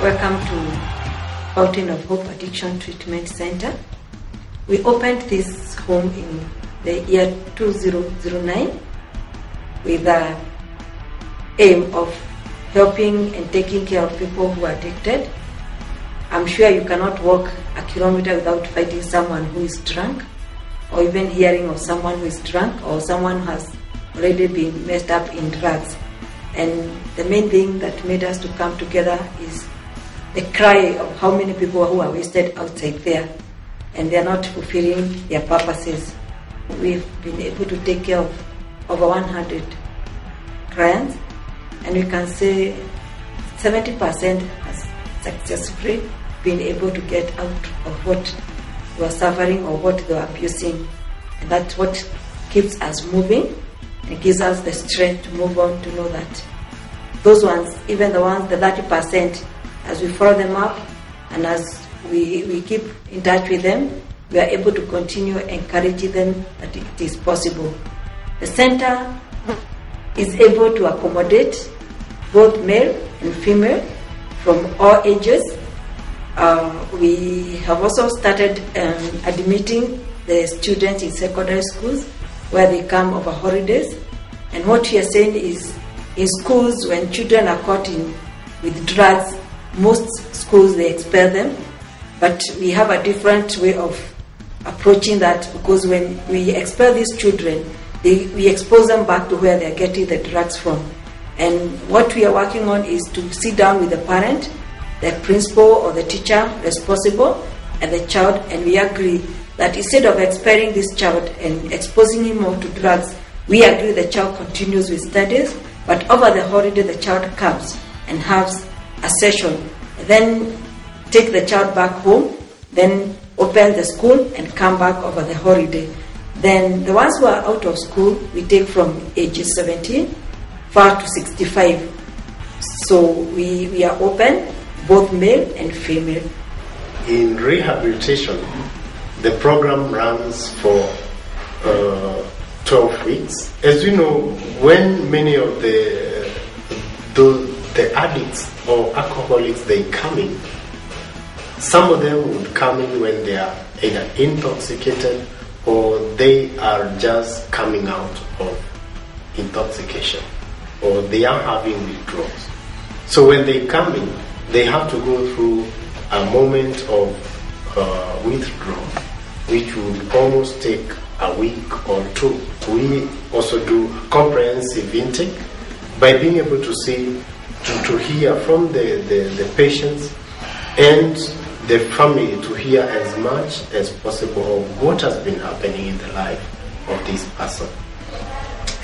Welcome to Fountain of Hope Addiction Treatment Center. We opened this home in the year 2009 with the aim of helping and taking care of people who are addicted. I'm sure you cannot walk a kilometer without finding someone who is drunk, or even hearing of someone who is drunk or someone who has already been messed up in drugs. And the main thing that made us to come together is the cry of how many people who are wasted outside there and they are not fulfilling their purposes. We've been able to take care of over 100 clients, and we can say 70% has successfully been able to get out of what they were suffering or what they were abusing. And that's what keeps us moving and gives us the strength to move on, to know that those ones, even the ones, the 30%, as we follow them up and as we keep in touch with them, we are able to continue encouraging them that it is possible. The center is able to accommodate both male and female from all ages. We have also started admitting the students in secondary schools where they come over holidays. And what we are saying is, in schools, when children are caught with drugs, most schools, they expel them. But we have a different way of approaching that, because when we expel these children, we expose them back to where they are getting the drugs from. And what we are working on is to sit down with the parent, the principal or the teacher responsible, and the child, and we agree that instead of expelling this child and exposing him more to drugs, we agree the child continues with studies, but over the holiday the child comes and has a session, then take the child back home, then open the school and come back over the holiday. Then the ones who are out of school, we take from ages 17 far to 65. So we are open, both male and female. In rehabilitation, the program runs for 12 weeks. As you know, when many of the addicts or alcoholics, they come in, some of them would come in when they are either intoxicated or they are just coming out of intoxication, or they are having withdrawals. So when they come in, they have to go through a moment of withdrawal, which would almost take a week or two. We also do comprehensive intake by being able to see, to hear from the patients and the family, to hear as much as possible of what has been happening in the life of this person,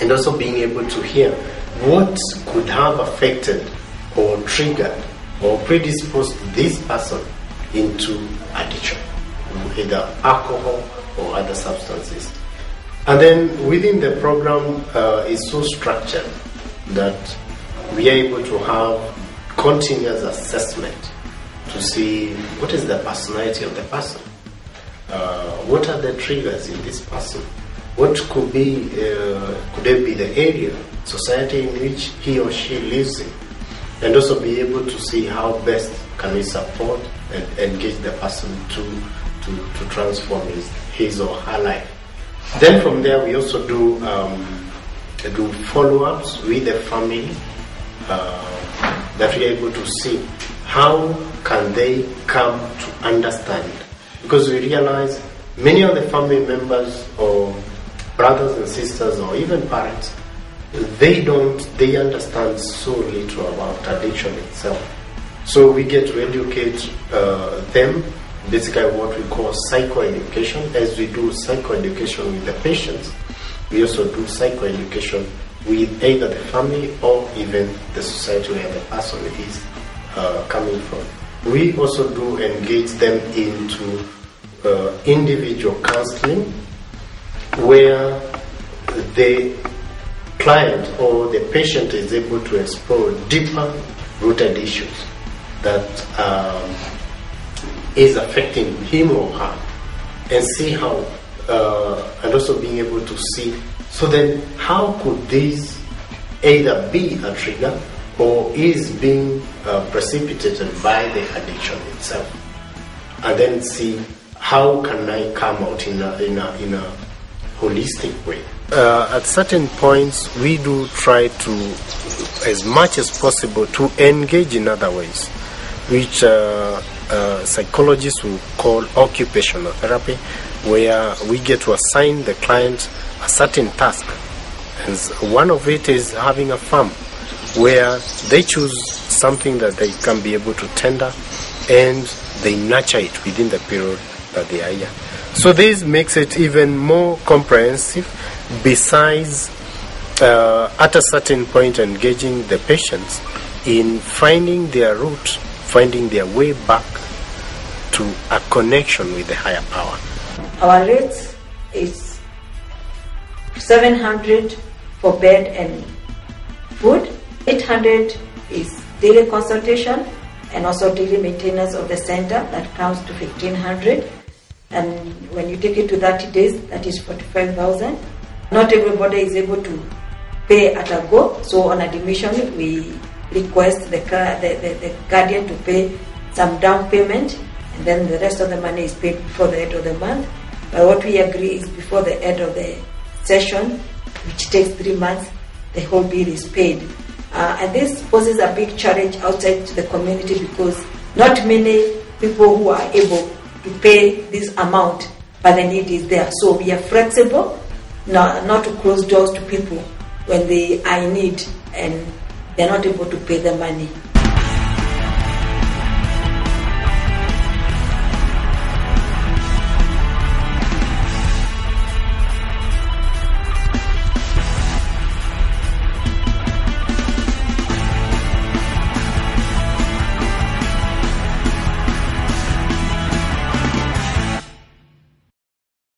and also being able to hear what could have affected or triggered or predisposed this person into addiction, either alcohol or other substances. And then within the program is so structured that we are able to have continuous assessment to see what is the personality of the person, what are the triggers in this person, what could be could it be the area, society in which he or she lives in, and also be able to see how best can we support and engage the person to transform his or her life. Then from there we also do follow-ups with the family, that we are able to see how can they come to understand, because we realize many of the family members or brothers and sisters or even parents, they understand so little about addiction itself. So we get to educate them, basically what we call psychoeducation. As we do psychoeducation with the patients, we also do psychoeducation with either the family or even the society where the person is coming from. We also do engage them into individual counseling, where the client or the patient is able to explore deeper rooted issues that is affecting him or her, and see how, and also being able to see, so then how could this either be a trigger or is being precipitated by the addiction itself, and then see how can I come out in a holistic way. At certain points, we do try to, as much as possible, to engage in other ways, which psychologists will call occupational therapy, where we get to assign the client a certain task. And one of it is having a farm, where they choose something that they can be able to tender, and they nurture it within the period that they are here. So this makes it even more comprehensive, besides at a certain point engaging the patients in finding their route, finding their way back to a connection with the higher power. Our rates is 700 for bed and food, 800 is daily consultation and also daily maintenance of the center, that comes to 1,500. And when you take it to 30 days, that is 45,000. Not everybody is able to pay at a go, so on admission we request the guardian to pay some down payment, and then the rest of the money is paid before the end of the month. But what we agree is before the end of the session, which takes 3 months, the whole bill is paid. And this poses a big challenge outside the community, because not many people who are able to pay this amount, but the need is there. So we are flexible, not to close doors to people when they are in need and they're not able to pay the money.